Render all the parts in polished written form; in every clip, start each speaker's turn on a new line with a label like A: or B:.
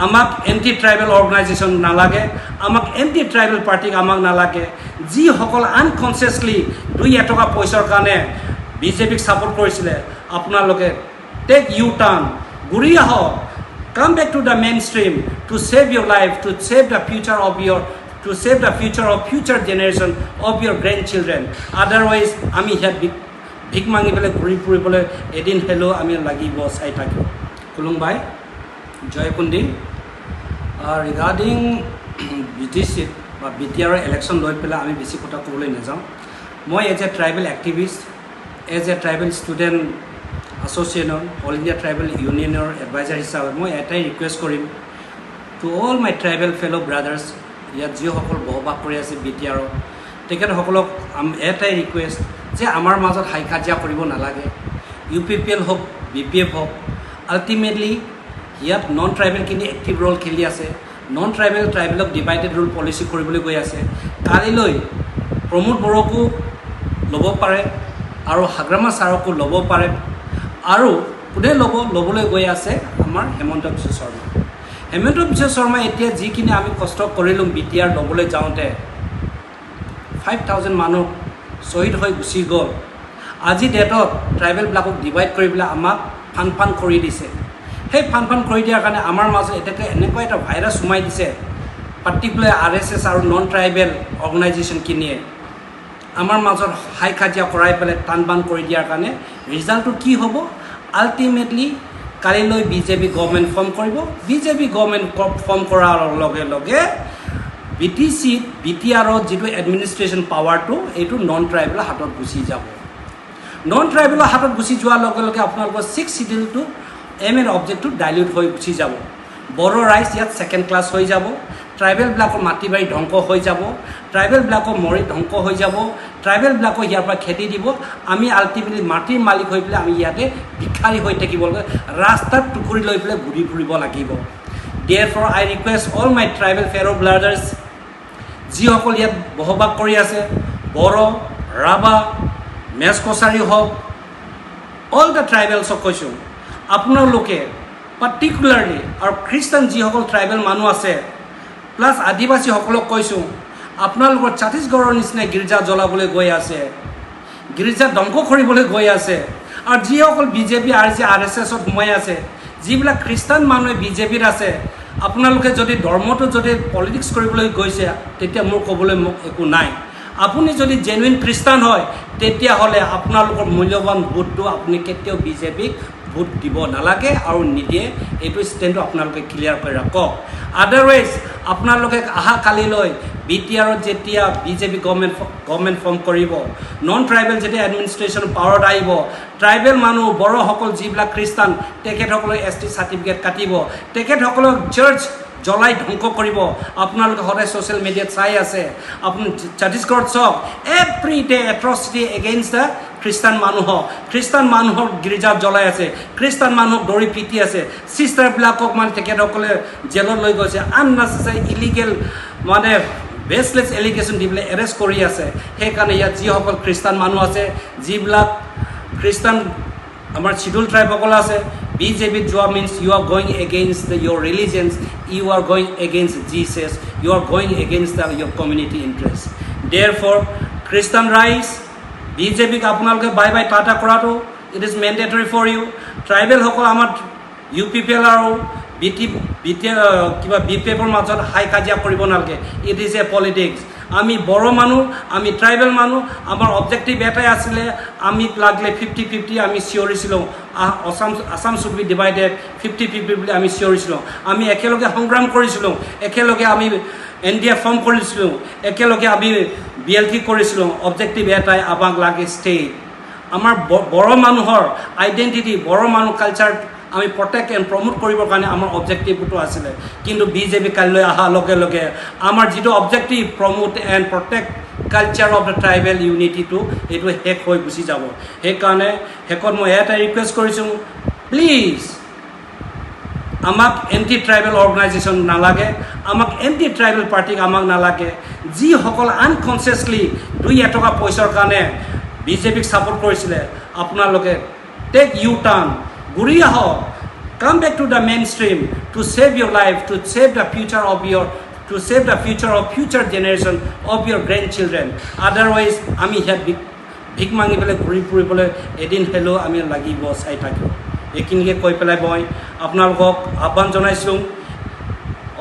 A: আমাক anti tribal organisation নালাগে, আমাক এন্টি ট্ৰাইবেল পাৰ্টিক আমাক নালাগে। যিসকল আনকনচিয়াছলি 2 টকা পইচাৰ কাৰণে বিজেপিক ছাপোৰ্ট কৰিছিলে, আপোনালোকে টেক ইউ টাৰ্ণ, ঘূৰি আহক, come back to the mainstream to save your life, to save the future of your, to save the future of future generation of your grandchildren. Otherwise, আমি ইয়াত ভিক মাঙি পেলাই ঘূৰি ফুৰিবলৈ এদিন হ'লেও আমি লাগিব চাই থাকিব। খুলুংবাই জয় কুন্দি। ৰিগাৰ্ডিং BTC বা BTR ইলেকশ্যন লৈ পেলাই আমি বেছি কথা ক'বলৈ নাযাওঁ। মই as a tribal activist, as a tribal student এছ'চিয়েশ্যনৰ, অল ইণ্ডিয়া ট্ৰাইবেল ইউনিয়নৰ এডভাইজাৰ হিচাপে মই এটাই ৰিকুৱেষ্ট কৰিম to all my tribal fellow brothers, ইয়াত যিসকল বসবাস কৰি আছে BTR, তেখেতসকলক এটাই ৰিকুৱেষ্ট যে আমাৰ মাজত হাই কাজিয়া কৰিব নালাগে। UPPL হওক, BPF হওক, আল্টিমেটলি ইয়াত নন ট্ৰাইবেলখিনি এক্টিভ ৰ'ল খেলি আছে। নন ট্ৰাইবেলক ডিভাইডেড ৰুল পলিচি কৰিবলৈ গৈ আছে। কালিলৈ প্ৰমোদ বড়োকো ল'ব পাৰে আৰু হাগ্ৰামা ছাৰকো ল'ব পাৰে, আৰু কোনে ল'বলৈ গৈ আছে আমাৰ হেমন্ত বিশ্ব শৰ্মা। হেমন্ত বিশ্ব শৰ্মা এতিয়া যিখিনি আমি কষ্ট কৰিলোঁ BTR ল'বলৈ যাওঁতে 5,000 মানুহ শ্বহীদ হৈ গুচি গ'ল। আজি ডেটত ট্ৰাইবেলবিলাকক ডিভাইড কৰি পেলাই আমাক ফান কৰি দিছে। সেই ফান কৰি দিয়াৰ কাৰণে আমাৰ মাজত এতিয়া এনেকুৱা এটা ভাইৰাছ সোমাই দিছে, পাৰ্টিকুলাৰ RSS আৰু নন ট্ৰাইবেল অৰ্গেনাইজেশ্যনখিনিয়ে আমাৰ মাজত হাই কাজিয়া কৰাই পেলাই টান বান কৰি দিয়াৰ কাৰণে ৰিজাল্টটো কি হ'ব? আল্টিমেটলি কালিলৈ BJP গভৰ্ণমেণ্ট ফৰ্ম কৰিব। BJP গভৰ্ণমেণ্ট ফৰ্ম কৰাৰ লগে লগে BTRৰ যিটো এডমিনিষ্ট্ৰেশ্যন পাৱাৰটো এইটো নন ট্ৰাইবেলৰ হাতত গুচি যাব। নন ট্ৰাইবেলৰ হাতত গুচি যোৱাৰ লগে লগে আপোনালোকৰ 6 চিডিউলটো এম এন অবজেক্টটো ডাইলিউট হৈ গুচি যাব। বড়ো ৰাইজ ইয়াত ছেকেণ্ড ক্লাছ হৈ যাব। ট্ৰাইবেলবিলাকৰ মাটি বাৰী ধ্বংস হৈ যাব। ট্ৰাইবেলবিলাকৰ মৰি ধ্বংস হৈ যাব। ট্ৰাইবেলবিলাকক ইয়াৰ পৰা খেতি দিব। আমি আল্টিমেটলি মাটিৰ মালিক হৈ পেলাই আমি ইয়াতে ভিক্ষাৰী হৈ থাকিব লাগে, ৰাস্তাত টুকুৰি লৈ পেলাই ঘূৰি ফুৰিব লাগিব। Therefore, I request all my tribal fellow brothers, যিসকল ইয়াত বসবাস কৰি আছে, বড়ো, ৰাভা, মেচ কছাৰী হওক, অল দ্য ট্ৰাইবেলছক কৈছোঁ, আপোনালোকে পাৰ্টিকুলাৰলি আৰু খ্ৰীষ্টান যিসকল ট্ৰাইবেল মানুহ আছে প্লাছ আদিবাসীসকলক কৈছোঁ, আপোনালোকৰ ছত্তীশগড়ৰ নিচিনা গীৰ্জা জ্বলাবলৈ গৈ আছে, গীৰ্জা ধ্বংস কৰিবলৈ গৈ আছে। আৰু যিসকল BJP RSSত সোমাই আছে, যিবিলাক খ্ৰীষ্টান মানুহে BJPত আছে, আপোনালোকে যদি ধৰ্মটো যদি পলিটিক্স কৰিবলৈ গৈছে তেতিয়া মোৰ ক'বলৈ একো নাই। আপুনি যদি জেনুইন খ্ৰীষ্টান হয় তেতিয়াহ'লে আপোনালোকৰ মূল্যৱান ভোটটো আপুনি কেতিয়াও BJPক ভোট দিব নালাগে আৰু নিদিয়ে। এইটো ষ্টেণ্ডটো আপোনালোকে ক্লিয়াৰ কৰি ৰাখক। আদাৰৱাইজ আপোনালোকে অহা কালিলৈ BTRত যেতিয়া BJP গভৰ্ণমেণ্ট ফৰ্ম কৰিব, নন ট্ৰাইবেল যেতিয়া এডমিনিষ্ট্ৰেশ্যন পাৱাৰত আহিব, ট্ৰাইবেল মানুহ বড়োসকল যিবিলাক খ্ৰীষ্টান তেখেতসকলক ST চাৰ্টিফিকেট কাটিব, তেখেতসকলক চাৰ্চ জ্বলাই ধ্বংস কৰিব। আপোনালোকে সদায় ছ'চিয়েল মিডিয়াত চাই আছে, আপুনি ছত্তীশগড়ত চাওক, এভৰি ডে এট্ৰচিটি এগেইনষ্ট দ্য খ্ৰীষ্টান মানুহক গীৰ্জাত জ্বলাই আছে, খ্ৰীষ্টান মানুহক দৌৰি পিটি আছে, ছিষ্টাৰবিলাকক মানে তেখেতসকলে জেলত লৈ গৈছে, আননেচেচাৰী ইলিগেল মানে বেচলেছ এলিগেশ্যন দি পেলাই এৰেষ্ট কৰি আছে। সেইকাৰণে ইয়াত যিসকল খ্ৰীষ্টান মানুহ আছে, যিবিলাক খ্ৰীষ্টান আমাৰ শিডিউল ট্ৰাইবসকল আছে, BJPত যোৱা means you are going against your religions, you are going against Jesus, you are going against your community interest. Therefore Christian ৰাইজ, BJPক আপোনালোকে বাই টাটা কৰাটো it is mandatory for you. ট্ৰাইবেলসকল আমাৰ UPPL আৰু BPFৰ মাজত হাই কাজিয়া কৰিব নালাগে। It is a politics. আমি বড়ো মানুহ, আমি ট্ৰাইবেল মানুহ, আমাৰ অবজেক্টিভ এটাই আছিলে, আমি লাগিলে 50-50 আমি চিঞৰিছিলোঁ, আছাম শুড বি ডিভাইডেড 50-50 বুলি আমি চিঞৰিছিলোঁ। আমি একেলগে সংগ্ৰাম কৰিছিলোঁ, একেলগে আমি NDA ফৰ্ম কৰিছিলোঁ, একেলগে আমি BLT কৰিছিলোঁ। অবজেক্টিভ এটাই, আমাক লাগে ষ্টেট। আমাৰ বড়ো মানুহৰ আইডেণ্টিটি, বড়ো মানুহ কালচাৰ আমি প্ৰটেক্ট এণ্ড প্ৰমোট কৰিবৰ কাৰণে আমাৰ অবজেক্টিভটো আছিলে। কিন্তু BJP কালিলৈ অহাৰ লগে লগে আমাৰ যিটো objective promote and protect culture of the tribal ইউনিটিটো এইটো শেষ হৈ গুচি যাব। সেইকাৰণে শেষত মই এটা ৰিকুৱেষ্ট কৰিছোঁ, প্লিজ আমাক এণ্টি ট্ৰাইবেল অৰ্গেনাইজেশ্যন নালাগে, আমাক এণ্টি ট্ৰাইবেল পাৰ্টিক আমাক নালাগে। যিসকল আনকনচিয়াছলি 2 টকা পইচাৰ কাৰণে BJPক ছাপোৰ্ট কৰিছিলে, আপোনালোকে টেক ইউ টাৰ্ণ, ঘূৰি আহক, Come back to the mainstream to save your life, to save the future of future generation of your grandchildren. Otherwise, আমি here ভিক মাঙি পেলাই ঘূৰি ফুৰিবলৈ এদিন হ'লেও আমি লাগিব চাই থাকিব। এইখিনিকে কৈ পেলাই মই আপোনালোকক আহ্বান জনাইছোঁ।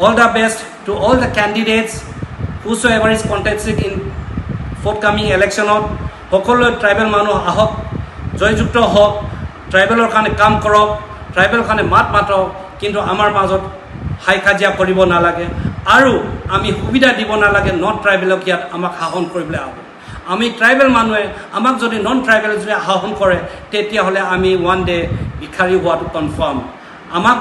A: All the best to all the candidates whosoever is contesting in forthcoming electionত। সকলো ট্ৰাইবেল মানুহ আহক, জয়যুক্ত হওক, ট্ৰাইবেলৰ কাৰণে কাম কৰক, ট্ৰাইবেলৰ কাৰণে মাত মাতক, কিন্তু আমাৰ মাজত হাই কাজিয়া কৰিব নালাগে আৰু আমি সুবিধা দিব নালাগে নন ট্ৰাইবেলক ইয়াত আমাক শাসন কৰিবলৈ আহক। আমি ট্ৰাইবেল মানুহে আমাক যদি নন ট্ৰাইবেল যদি শাসন কৰে তেতিয়াহ'লে আমি ওৱান ডে ভিক্ষাৰী হোৱাটো কনফাৰ্ম। আমাক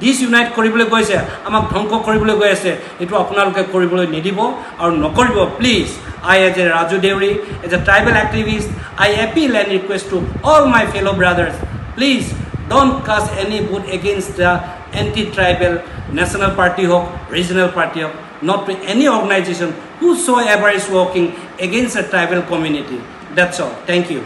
A: ডিসইউনাইট কৰিবলৈ গৈছে, আমাক ধ্বংস কৰিবলৈ গৈ আছে, এইটো আপোনালোকে কৰিবলৈ নিদিব আৰু নকৰিব please. I as a Raju Deuri, as a tribal activist, I appeal and request to all my fellow brothers, please don't cast any vote against the anti-tribal national party or regional party or not to any organization whosoever is working against the tribal community. That's all. Thank you.